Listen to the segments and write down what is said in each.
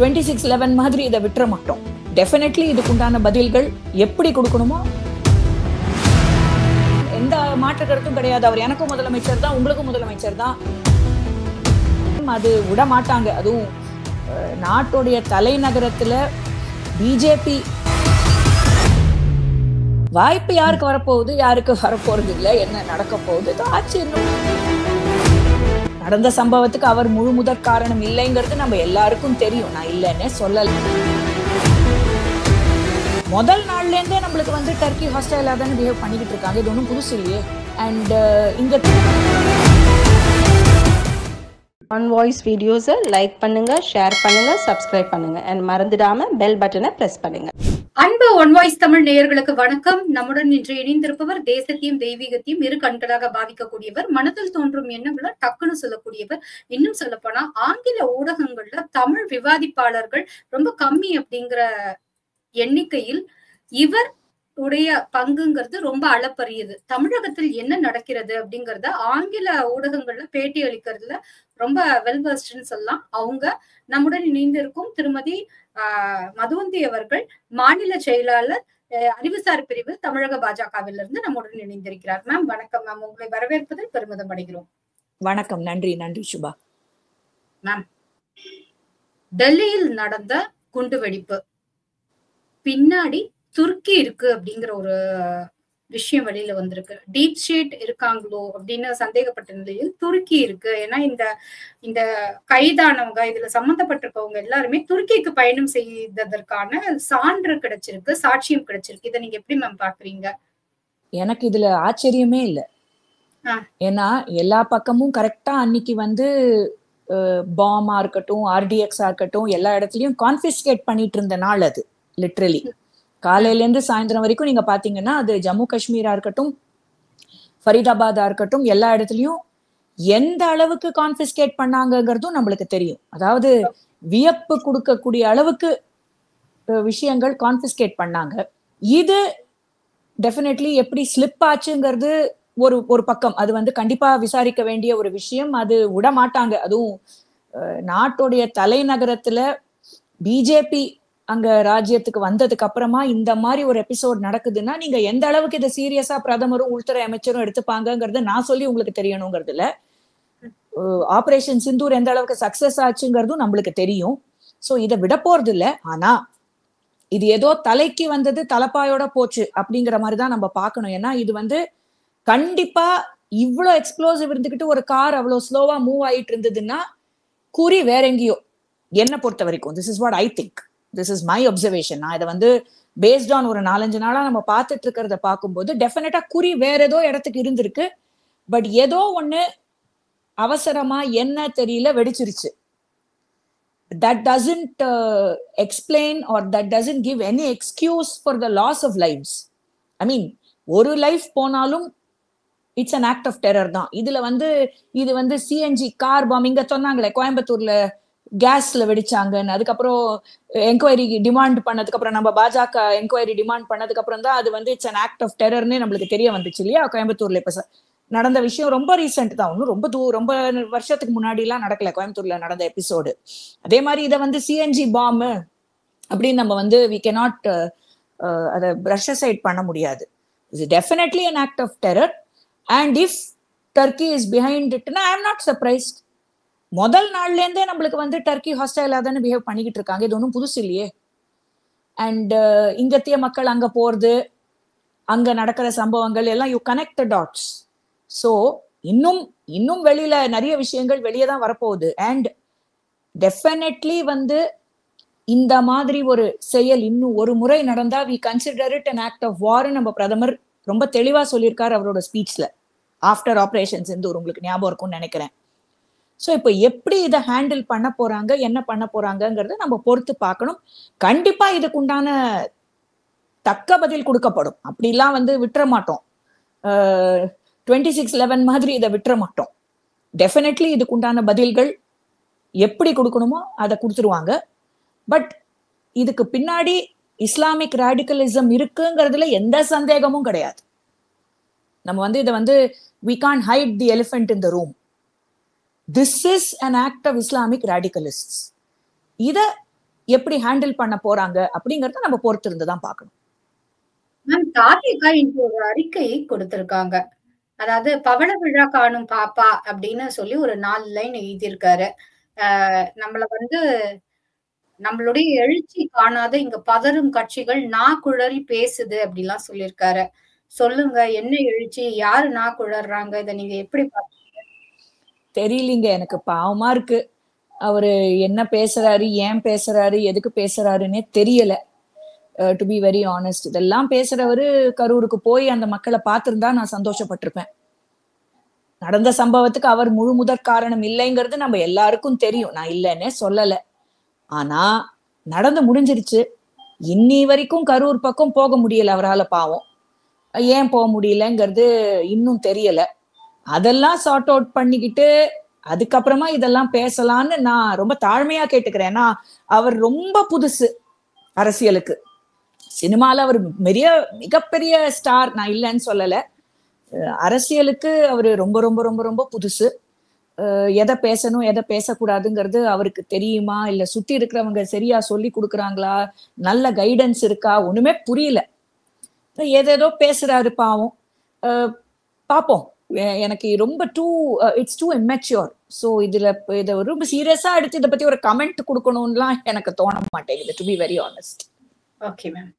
2611 மாதிரி இதை விட்டுற மாட்டோம். டெஃபினெட்லி இதுக்குண்டான பதில்கள் எப்படி கொடுக்கணுமோ எந்த மாற்று கருத்தும் கிடையாது. அவர் எனக்கும் முதலமைச்சர் தான், உங்களுக்கும் முதலமைச்சர் தான். அது விட மாட்டாங்க. அதுவும் நாட்டுடைய தலைநகரத்துல பிஜேபி வாய்ப்பு யாருக்கு வரப்போகுது, யாருக்கு வரப்போறது இல்லை, என்ன நடக்க போகுது ஆச்சு. நடந்த சம்பவத்துக்கு அவர் முழு முதற் காரணம் இல்லைங்கிறது நம்ம எல்லாருக்கும் தெரியும். நான் இல்லைன்னே சொல்லல. முதல் நாள்ல இருந்தே நம்மளுக்கு டர்க்கி ஹாஸ்டைலா தானே பிஹேவ் பண்ணிக்கிட்டு இருக்காங்க. இது ஒன்றும் புதுசு இல்லையே. அண்ட் இங்க ஒன் வாய்ஸ் வீடியோஸை லைக் பண்ணுங்க, ஷேர் பண்ணுங்க, சப்ஸ்கிரைப் பண்ணுங்க அண்ட் மறந்துடாம பெல் பட்டனை பிரஸ் பண்ணுங்க. அன்பு ஒன் வாய்ஸ் தமிழ் நேயர்களுக்கு வணக்கம். நம்முடன் இன்று இணைந்திருப்பவர் தேசத்தையும் தெய்வீகத்தையும் இரு கண்களாக பாவிக்கக்கூடியவர், மனதில் தோன்றும் எண்ணங்களை டக்குன்னு சொல்லக்கூடியவர். இன்னும் சொல்ல போனா ஆங்கில ஊடகங்கள்ல தமிழ் விவாதிப்பாளர்கள் ரொம்ப கம்மி அப்படிங்கிற எண்ணிக்கையில் இவர் உடைய பங்குங்கிறது ரொம்ப அளப்பரியது. தமிழகத்தில் என்ன நடக்கிறது அப்படிங்கறத ஆங்கில ஊடகங்கள்ல பேட்டி அளிக்கிறதுல ரொம்ப வெல்வர்ஸ்ட்னு சொல்லலாம். அவங்க நம்முடன் இணைந்திருக்கும் திருமதி மதுவந்தி அவர்கள், மாநில செயலாளர் அறிவுசார் பிரிவு தமிழக பாஜகவிலிருந்து நம்முடன் இணைந்திருக்கிறார். மேம் வணக்கம் மேம். உங்களை வரவேற்பதில் பெருமிதம் அடைகிறோம். வணக்கம். நன்றி நன்றி சுபா. மேம், டெல்லியில் நடந்த குண்டுவெடிப்பு பின்னாடி துருக்கி இருக்கு அப்படிங்கிற ஒரு விஷயம் வெளியில வந்திருக்கு. டீப் ஸ்டேட் இருக்காங்களோ அப்படின்னு சந்தேகப்பட்ட நிலையில் துருக்கி இருக்கு. ஏன்னா இந்த கைதானவங்க, இதுல சம்பந்தப்பட்டிருக்கவங்க எல்லாருமே துருக்கிக்கு பயணம் செய்ததற்கான சான்று கிடைச்சிருக்கு, சாட்சியம் கிடைச்சிருக்கு. இதை நீங்க எப்படி மேம் பாக்குறீங்க? எனக்கு இதுல ஆச்சரியமே இல்லை. ஏன்னா எல்லா பக்கமும் கரெக்டா அன்னைக்கு பாமா இருக்கட்டும், ஆர்டிஎக்ஸா இருக்கட்டும், எல்லா இடத்துலயும் கான்பிஸ்கேட் பண்ணிட்டு இருந்த நாள் அது. லிட்ரலி காலையில இருந்து சாயந்தரம் வரைக்கும் நீங்க பாத்தீங்கன்னா அது ஜம்மு காஷ்மீரா இருக்கட்டும், ஃபரீதாபாதா இருக்கட்டும், எல்லா இடத்துலயும் எந்த அளவுக்கு கான்பிஸ்கேட் பண்ணாங்கிறதும் நம்மளுக்கு தெரியும். அதாவது வியப்பு கொடுக்கக்கூடிய அளவுக்கு விஷயங்கள் கான்பிஸ்கேட் பண்ணாங்க. இது டெஃபினெட்லி எப்படி ஸ்லிப் ஆச்சுங்கிறது ஒரு பக்கம். அது கண்டிப்பா விசாரிக்க வேண்டிய ஒரு விஷயம். அது விட மாட்டாங்க. அதுவும் நாட்டுடைய தலைநகரத்துல பிஜேபி அங்க ராஜ்யத்துக்கு வந்ததுக்கு அப்புறமா இந்த மாதிரி ஒரு எபிசோட் நடக்குதுன்னா நீங்க எந்த அளவுக்கு இதை சீரியஸா பிரதமரும் உள்துறை அமைச்சரும் எடுத்துப்பாங்கிறது நான் சொல்லி உங்களுக்கு தெரியணுங்கிறதுல, ஆபரேஷன் சிந்தூர் எந்த அளவுக்கு சக்சஸ் ஆச்சுங்கிறதும் நம்மளுக்கு தெரியும். சோ இதை விட போறது இல்லை. ஆனா இது ஏதோ தலைக்கு வந்தது தலப்பாயோட போச்சு அப்படிங்கிற மாதிரிதான் நம்ம பார்க்கணும். ஏன்னா இது கண்டிப்பா இவ்வளவு எக்ஸ்ப்ளோசிவ் இருந்துகிட்டு ஒரு கார் அவ்வளவு ஸ்லோவா மூவ் ஆயிட்டு இருந்ததுன்னா குறி வேற எங்கேயோ, என்ன பொறுத்த வரைக்கும். This is what I think. This is my observation. நான் இதை பேஸ்ட் ஆன் ஒரு 4-5 நாளா நம்ம பார்த்துட்டு இருக்கிறத பார்க்கும்போது டெஃபினட்டா குறி வேற ஏதோ இடத்துக்கு இருந்திருக்கு. பட் ஏதோ ஒண்ணு அவசரமா என்ன தெரியல வெடிச்சிருச்சு. That doesn't explain or that doesn't give any excuse for the loss of lives. I mean, ஒரு லைஃப் போனாலும் it's an act of terror தான். இதுல இது சிஎன்ஜி கார் பாம், இங்க சொன்னாங்களே கோயம்புத்தூர்ல கேஸ்ல வெடிச்சாங்கன்னு. அதுக்கப்புறம் என்கொயரி டிமாண்ட் பண்ணதுக்கு அப்புறம், நம்ம பாஜக என்கொயரி டிமாண்ட் பண்ணதுக்கு அப்புறம் தான் அது இட்ஸ் an act of terrorனே நம்மளுக்கு தெரிய வந்துச்சு இல்லையா? கோயம்புத்தூர்ல இப்ப நடந்த விஷயம் ரொம்ப ரீசெண்ட் தான். ஒன்னும் ரொம்ப வருஷத்துக்கு முன்னாடி எல்லாம் நடக்கல கோயம்புத்தூர்ல நடந்த எபிசோடு. அதே மாதிரி இதை சிஎன்ஜி பாம் அப்படின்னு நம்ம we cannot அதை brush aside பண்ண முடியாது. It's definitely an act of terror. And if Turkey is behind it, I am not surprised. முதல் நாள்ல இருந்தே நம்மளுக்கு டர்க்கி ஹாஸ்டைலா தானே பிஹேவ் பண்ணிக்கிட்டு இருக்காங்க. இது ஒன்றும் புதுசு இல்லையே. அண்ட் இங்கத்திய மக்கள் அங்க போறது, அங்க நடக்கிற சம்பவங்கள் எல்லாம் you connect the dots. So இன்னும் வெளியில நிறைய விஷயங்கள் வெளியே தான் வரப்போகுது. அண்ட் டெஃபினெட்லி இந்த மாதிரி ஒரு செயல் இன்னும் ஒரு முறை நடந்தா we consider it an act of war. நம்ம பிரதமர் ரொம்ப தெளிவா சொல்லியிருக்காரு அவரோட ஸ்பீச்ல ஆஃப்டர் ஆபரேஷன் சிந்தூர். உங்களுக்கு ஞாபகம் இருக்கும்னு நினைக்கிறேன். ஸோ இப்போ எப்படி இதை ஹேண்டில் பண்ண போறாங்க, என்ன பண்ண போறாங்கிறத நம்ம பொறுத்து பார்க்கணும். கண்டிப்பா இதுக்குண்டான தக்க பதில் கொடுக்கப்படும். அப்படிலாம் விட்டுற மாட்டோம். 2611 மாதிரி இதை விட்டுற மாட்டோம். டெஃபினெட்லி இதுக்குண்டான பதில்கள் எப்படி கொடுக்கணுமோ அதை கொடுத்துருவாங்க. பட் இதுக்கு பின்னாடி இஸ்லாமிக் ராடிக்கலிசம் இருக்குங்கிறதுல எந்த சந்தேகமும் கிடையாது. நம்ம இதை we can't hide the elephant in the room. This is an act of Islamic radicalists. இத எப்படி ஹேண்டில் பண்ண போறாங்க அப்படிங்கறத நம்ம பொறுத்து இருந்துதான் பார்க்கணும். தாவேகா இன்று ஒரு அறிக்கையை கொடுத்திருக்காங்க. அதாவது பவள விழா காணும் பாப்பா அப்படின்னு சொல்லி ஒரு 4 லைன் எழுதியிருக்காரு. நம்மள வந்து நம்மளுடைய எழுச்சி காணாத இங்க பதறும் கட்சிகள் குழறி பேசுது அப்படிலாம் சொல்லியிருக்காரு. சொல்லுங்க, என்ன எழுச்சி, யாரு குழறாங்க, இதை நீங்க எப்படி பாத்தீங்க? தெரியலீங்க, எனக்கு பாவமா இருக்கு. அவரு என்ன பேசுறாரு, ஏன் பேசுறாரு, எதுக்கு பேசுறாருன்னே தெரியல. டு பி வெரி ஆனஸ்ட், இதெல்லாம் பேசுறவரு கரூருக்கு போய் அந்த மக்களை பார்த்திருந்தா நான் சந்தோஷப்பட்டிருப்பேன். நடந்த சம்பவத்துக்கு அவர் முழு முதற் காரணம் இல்லைங்கிறது நம்ம எல்லாருக்கும் தெரியும், நான் இல்லைன்னே சொல்லல. ஆனா நடந்து முடிஞ்சிருச்சு. இன்னி வரைக்கும் கரூர் பக்கம் போக முடியல அவரால, பாவம். ஏன் போக முடியலங்கிறது இன்னும் தெரியல. அதெல்லாம் சார்ட் அவுட் பண்ணிக்கிட்டு அதுக்கப்புறமா இதெல்லாம் பேசலான்னு நான் ரொம்ப தாழ்மையா கேட்டுக்கிறேன். ஏன்னா அவர் ரொம்ப புதுசு அரசியலுக்கு. சினிமால அவர் மிகப்பெரிய ஸ்டார், நான் இல்லைன்னு சொல்லல. அரசியலுக்கு அவரு ரொம்ப ரொம்ப ரொம்ப ரொம்ப புதுசு. எதை பேசணும் எதை பேசக்கூடாதுங்கிறது அவருக்கு தெரியுமா, இல்ல சுத்தி இருக்கிறவங்க சரியா சொல்லி கொடுக்குறாங்களா, நல்ல கைடன்ஸ் இருக்கா, ஒண்ணுமே புரியல. ஏதேதோ பேசுறாரு, பாவம். பாப்போம். எனக்கு ரொம்ப இட்ஸ் டூ இம்மெச்சூர். ஸோ இதை ரொம்ப சீரியஸா எடுத்து இதை பத்தி ஒரு கமெண்ட் கொடுக்கணும்லாம் எனக்கு தோண மாட்டேங்குது, to be very honest. Okay ma'am.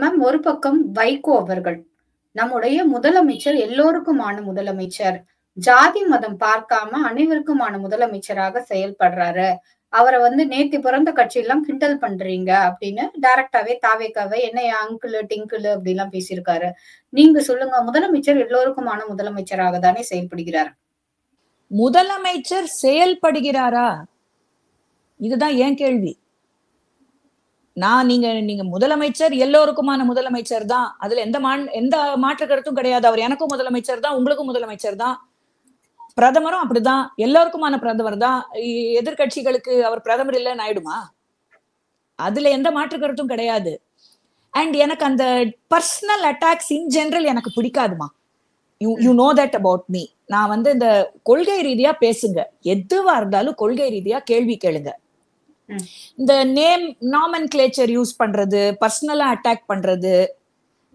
Ma'am, ஒரு பக்கம் வைகோ அவர்கள் நம்முடைய முதலமைச்சர், எல்லோருக்குமான முதலமைச்சர், ஜாதி மதம் பார்க்காம அனைவருக்குமான முதலமைச்சராக செயல்படுறாரு. அவரை நேத்தி பிறந்த கட்சி எல்லாம் கிண்டல் பண்றீங்க அப்படின்னு டைரக்டாவே தாவேகாவை என்ன அங்கிள் டிங்கிள் அப்படி எல்லாம் பேசியிருக்காரு. நீங்க சொல்லுங்க, முதலமைச்சர் எல்லோருக்குமான முதலமைச்சராக தானே செயல்படுகிறார்? முதலமைச்சர் செயல்படுகிறாரா, இதுதான் ஏன் கேள்வி. நீங்க முதலமைச்சர் எல்லோருக்குமான முதலமைச்சர் தான், அதுல எந்த மாற்று கருத்தும் கிடையாது. அவர் எனக்கும் முதலமைச்சர் தான், உங்களுக்கும் முதலமைச்சர் தான், பிரதமரும் அப்படிதான், எல்லோருக்குமான பிரதமர் தான். எதிர்கட்சிகளுக்கு அவர் பிரதமர் இல்லைன்னு ஆயிடுமா? அதுல எந்த மாற்று கருத்தும் கிடையாது. அண்ட் எனக்கு அந்த பர்சனல் அட்டாக்ஸ் இன் ஜெனரல் எனக்கு பிடிக்காதுமா. You know that about me. நான் இந்த கொள்கை ரீதியா பேசுங்க, எதுவா இருந்தாலும் கொள்கை ரீதியா கேள்வி கேளுங்க. இந்த நேம் நாமென்கிளேச்சர் யூஸ் பண்றது, பர்சனலா அட்டாக் பண்றது,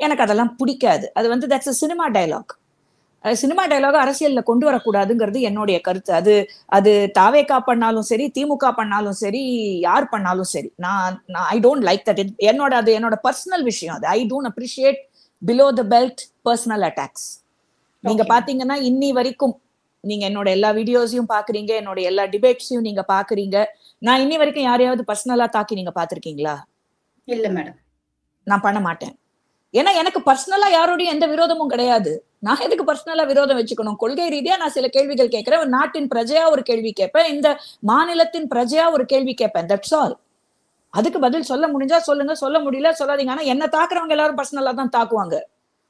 எனக்கு அதெல்லாம் பிடிக்காது. அது that's a cinema dialogue. Cinema டைலாக அரசியல்ல கொண்டு வரக்கூடாதுங்கிறது என்னுடைய கருத்து. அது தாவேகா பண்ணாலும் சரி, திமுக பண்ணாலும் சரி, யார் பண்ணாலும் சரி, நான் ஐ டோன்ட் லைக் தட். அது என்னோட பர்சனல் விஷயம். அது I don't appreciate below the belt personal attacks. நீங்க பாத்தீங்கன்னா இன்னி வரைக்கும் நீங்க என்னோட எல்லா வீடியோஸையும் பாக்குறீங்க, என்னோட எல்லா டிபேட்ஸையும் நீங்க பாக்குறீங்க. நான் இன்னி வரைக்கும் யாரையாவது பர்சனலா தாக்கி நீங்க பாத்திருக்கீங்களா? இல்ல மேடம், நான் பண்ண மாட்டேன். ஏன்னா எனக்கு பர்சனலா யாரோடையும் எந்த விரோதமும் கிடையாது. நான் எதுக்கு பர்சனலா விரோதம் வச்சுக்கணும்? கொள்கை ரீதியா நான் சில கேள்விகள் கேட்கிறேன். ஒரு நாட்டின் பிரஜையா ஒரு கேள்வி கேட்பேன், இந்த மாநிலத்தின் பிரஜையா ஒரு கேள்வி கேட்பேன். That's all. அதுக்கு பதில் சொல்ல முடிஞ்சா சொல்லுங்க, சொல்ல முடியல சொல்லாதீங்க. ஆனா என்ன தாக்குறவங்க எல்லாரும் பர்சனலா தான் தாக்குவாங்க.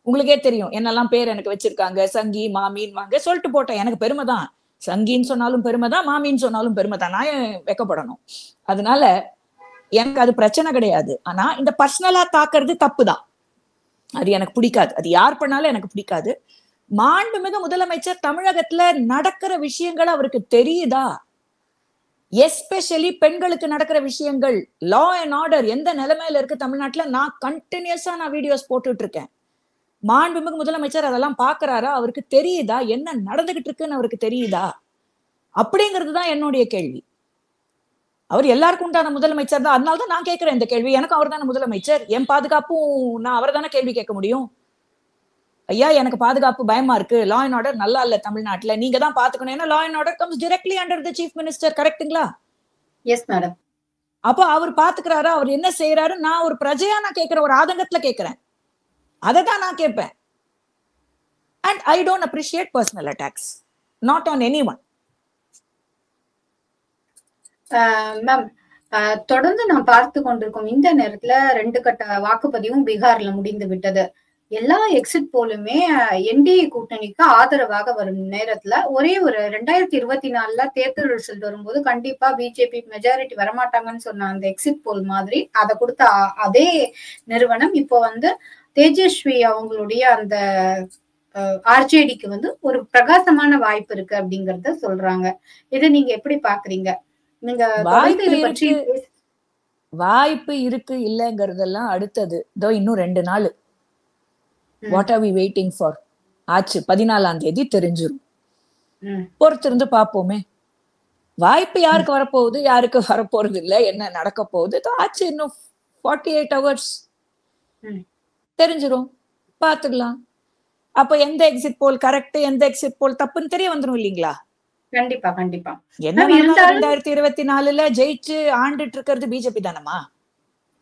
உங்களுக்கே தெரியும் என்னெல்லாம் பேர் எனக்கு வச்சிருக்காங்க, சங்கி மாமின்னு வாங்க சொல்லிட்டு போட்டேன். எனக்கு பெருமை தான், சங்கின்னு சொன்னாலும் பெருமை தான், மாமின்னு சொன்னாலும் பெருமை தான். நான் வெக்கப்படணும்? அதனால எனக்கு அது பிரச்சனை கிடையாது. ஆனா இந்த பர்சனலா தாக்குறது தப்பு தான், அது எனக்கு பிடிக்காது. அது யார் பண்ணாலும் எனக்கு பிடிக்காது. மாண்புமிகு முதலமைச்சர் தமிழகத்துல நடக்கிற விஷயங்கள் அவருக்கு தெரியுதா? எஸ்பெஷலி பெண்களுக்கு நடக்கிற விஷயங்கள், லா அண்ட் ஆர்டர் எந்த நிலைமையில இருக்கு தமிழ்நாட்டுல, நான் கண்டினியூஸா வீடியோஸ் போட்டுட்டு இருக்கேன். மாண்புமிகு முதலமைச்சர் அதெல்லாம் பாக்குறாரா? அவருக்கு தெரியுதா? என்ன நடந்துகிட்டு இருக்குன்னு அவருக்கு தெரியுதா? அப்படிங்கிறது தான் என்னுடைய கேள்வி. அவர் எல்லாருக்கும் உண்டான முதலமைச்சர் தான். அதனாலதான் நான் கேட்கிறேன் இந்த கேள்வி. எனக்கு அவர் தானே முதலமைச்சர், என் பாதுகாப்பும் நான் அவரை தானே கேள்வி கேட்க முடியும். ஐயா, எனக்கு பாதுகாப்பு பயமா இருக்கு, லா அண்ட் ஆர்டர் நல்லா இல்ல தமிழ்நாட்டுல, நீங்க தான் பாத்துக்கணும். ஏன்னா law and order comes directly under the chief minister, கரெக்ட்டுங்களா? Yes madam. அப்ப அவர் பாத்துக்கிறாரா? அவர் என்ன செய்யறாரு? நான் ஒரு பிரஜையா நான் கேட்கிறேன், ஒரு ஆதங்கத்துல கேட்கிறேன். அதை தான் நான் கேட்பேன். And I don't appreciate personal attacks, not on anyone. Ma'am, தொடர்ந்து நாம் பார்த்து கொண்டிருக்கும் இந்த நேரத்துல 2 கட்ட வாக்குப்பதிவும் பீகார்ல முடிந்து விட்டது. எல்லா எக்ஸிட் போலுமே என்டிஏ கூட்டணிக்கு ஆதரவாக வரும் நேரத்துல ஒரே ஒரு 2024 தேர்தல் ரிசல்ட் வரும்போது கண்டிப்பா பிஜேபி மெஜாரிட்டி வரமாட்டாங்கன்னு சொன்ன அந்த எக்ஸிட் போல் மாதிரி அதை கொடுத்த அதே நிறுவனம் இப்போ தேஜஸ்வி அவங்களுடைய அந்த ஆர்ஜேடிக்கு ஒரு பிரகாசமான வாய்ப்பு இருக்கு அப்படிங்கறத சொல்றாங்க. இதை நீங்க எப்படி பாக்குறீங்க? நீங்க வாய்ப்பு இருக்கு இல்லைங்கிறதெல்லாம் அடுத்தது. இதோ இன்னும் 2 நாள். What are we waiting for? ஆச்சு 14ஆம் தேதி தெரிஞ்சிடும். பொறுத்திருந்து பார்ப்போமே. வாய்ப்பு யாருக்கு வரப்போகுது, யாருக்கு வரப்போறது இல்லை, என்ன நடக்க போகுது ஆச்சு. இன்னும் 48 hours தெரிஞ்சிடும், பாத்துக்கலாம். அப்ப எந்த எக்ஸிட் போல் கரெக்ட், எந்த எக்ஸிட் போல் தப்புன்னு தெரிய வந்துடும் இல்லீங்களா? கண்டிப்பா கண்டிப்பா. என்ன 2024ல ஜெயிச்சு ஆண்டுட்டு இருக்கிறது பிஜேபி தானமா?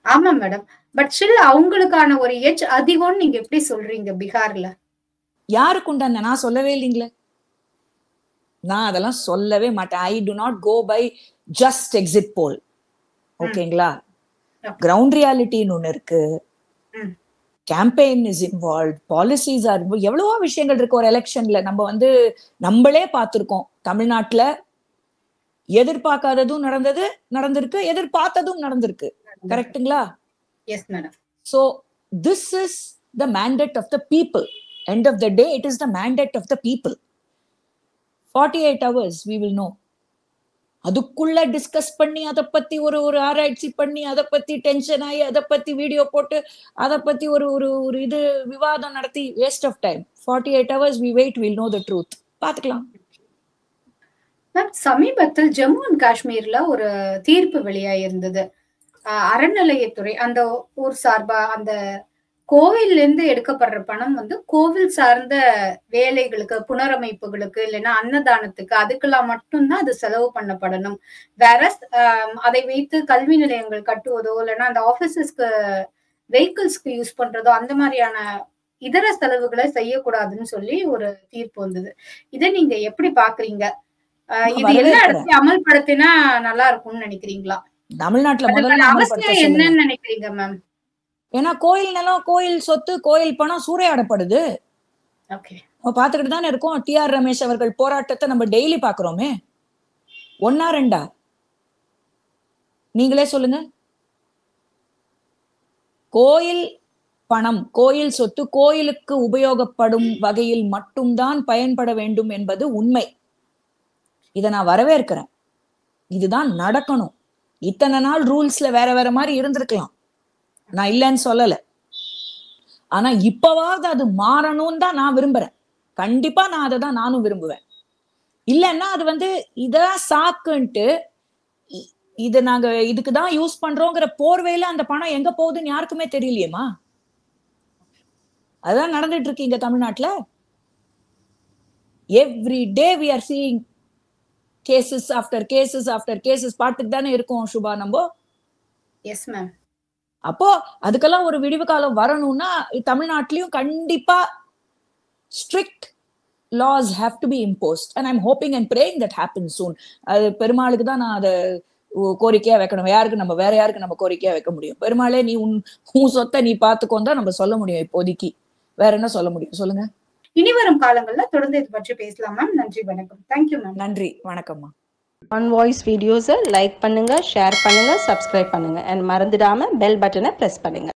ஆமா மேடம். பட் ஸ்டில் அவங்களுக்கான ஒரு எட்ஜ் அதிகம்னு நீங்க எப்படி சொல்றீங்க பீகார்ல? யாருக்கு உண்டான? நான் சொல்லவே இல்லைங்களே, நான் அதெல்லாம் சொல்லவே மாட்டேன். I do not go by just exit poll. ஓகேங்களா? கிரவுண்ட் ரியாலிட்டின்னு ஒண்ணு இருக்கு, campaign is involve, policies are, எவ்வளவோ விஷயங்கள் இருக்கு ஒரு எலெக்ஷன்ல. நம்ம வந்து நம்மளே பார்த்திருக்கோம் தமிழ்நாட்டுல, எதிர்பார்க்காததும் நடந்திருக்கு, எதிர்பார்த்ததும் நடந்திருக்கு. கரெக்ட்டுங்களா? Yes madam. So this is the mandate of the people. End of the day, it is the mandate of the people. 48 hours we will know. அதுக்குள்ள டிஸ்கஸ் பண்ணி அதை பத்தி ஒரு ஆராய்ச்சி பண்ணி அதை பத்தி டென்ஷன் ஆகி அதை பத்தி வீடியோ போட்டு அதை பத்தி ஒரு இது விவாதம் நடத்தி waste of time. 48 hours we wait, we'll know the truth. பாத்துக்கலாம். சமீபத்தில் ஜம்மு அண்ட் காஷ்மீர்ல ஒரு தீர்ப்பு வெளியாயிருந்தது. அறநிலையத்துறை அந்த ஊர் சார்பா அந்த கோவில்ல இருந்து எடுக்கப்படுற பணம் வந்து கோவில் சார்ந்த வேலைகளுக்கு, புனரமைப்புகளுக்கு, இல்லைன்னா அன்னதானத்துக்கு, அதுக்கெல்லாம் மட்டும்தான் அது செலவு பண்ணப்படணும். வேற அதை வைத்து கல்வி நிலையங்கள் கட்டுவதோ இல்லைன்னா அந்த ஆபீசஸ்க்கு வெஹிக்கிள்ஸ்க்கு யூஸ் பண்றதோ அந்த மாதிரியான இதர செலவுகளை செய்யக்கூடாதுன்னு சொல்லி ஒரு தீர்ப்பு வந்தது. இதை நீங்க எப்படி பாக்குறீங்க? இது எல்லா இடத்தையும் அமல்படுத்தினா நல்லா இருக்கும்னு நினைக்கிறீங்களா? தமிழ்நாட்டுல முதல்ல அவசியம் என்னன்னு நினைக்கிறீங்க மேம்? ஏன்னா கோயில் நிலம், கோயில் சொத்து, கோயில் பணம் சூறையாடப்படுது. பாத்துக்கிட்டு தானே இருக்கோம். TR ரமேஷ் அவர்கள் போராட்டத்தை நம்ம டெய்லி பாக்குறோமே. 1 or 2? நீங்களே சொல்லுங்க. கோயில் பணம், கோயில் சொத்து கோயிலுக்கு உபயோகப்படும் வகையில் மட்டும்தான் பயன்பட வேண்டும் என்பது உண்மை. இதை நான் வரவேற்கிறேன். இதுதான் நடக்கணும். இத்தனை நாள் ரூல்ஸ்ல வேற வேற மாதிரி இருந்திருக்கலாம், நான் இல்லைன்னு சொல்லல. ஆனா இப்பவாவது அது மாறணும்னு தான் நான் விரும்புறேன். கண்டிப்பா நான் அதை தான் நானும் விரும்புவேன். இல்லைன்னா அது வந்து இதான் சாக்குன்ட்டு இது நாங்க இதுக்குதான் யூஸ் பண்றோங்கிற போர்வையில அந்த பணம் எங்க போகுதுன்னு யாருக்குமே தெரியலையேமா. அதுதான் நடந்துட்டு இருக்கு இங்க தமிழ்நாட்டுல. Every day we are seeing cases after cases after cases. பார்த்துட்டு தானே இருக்கோம் சுபா நம்ம. Yes ma'am. அப்போ அதுக்கெல்லாம் ஒரு விடிவு காலம் வரணும்னா தமிழ்நாட்டிலையும் கண்டிப்பா strict laws have to be imposed and I'm hoping and praying that happens soon. அது பெருமாளுக்கு தான் நான் அதை கோரிக்கையா வைக்கணும். யாருக்கு நம்ம வேற யாருக்கு நம்ம கோரிக்கையா வைக்க முடியும்? பெருமாளே நீ உன் சொத்தை நீ பாத்துக்கோன்னு தான் நம்ம சொல்ல முடியும் இப்போதைக்கு. வேற என்ன சொல்ல முடியும் சொல்லுங்க? இனி வரும் காலங்கள்ல தொடர்ந்து இது பற்றி பேசலாம் மேம். நன்றி வணக்கம். Thank you ma'am. நன்றி வணக்கம்மா. ஆன் வாய்ஸ் வீடியோஸை லைக் பண்ணுங்க, ஷேர் பண்ணுங்க, சப்ஸ்கிரைப் பண்ணுங்க அண்ட் மறந்துடாம பெல் பட்டனை பிரஸ் பண்ணுங்க.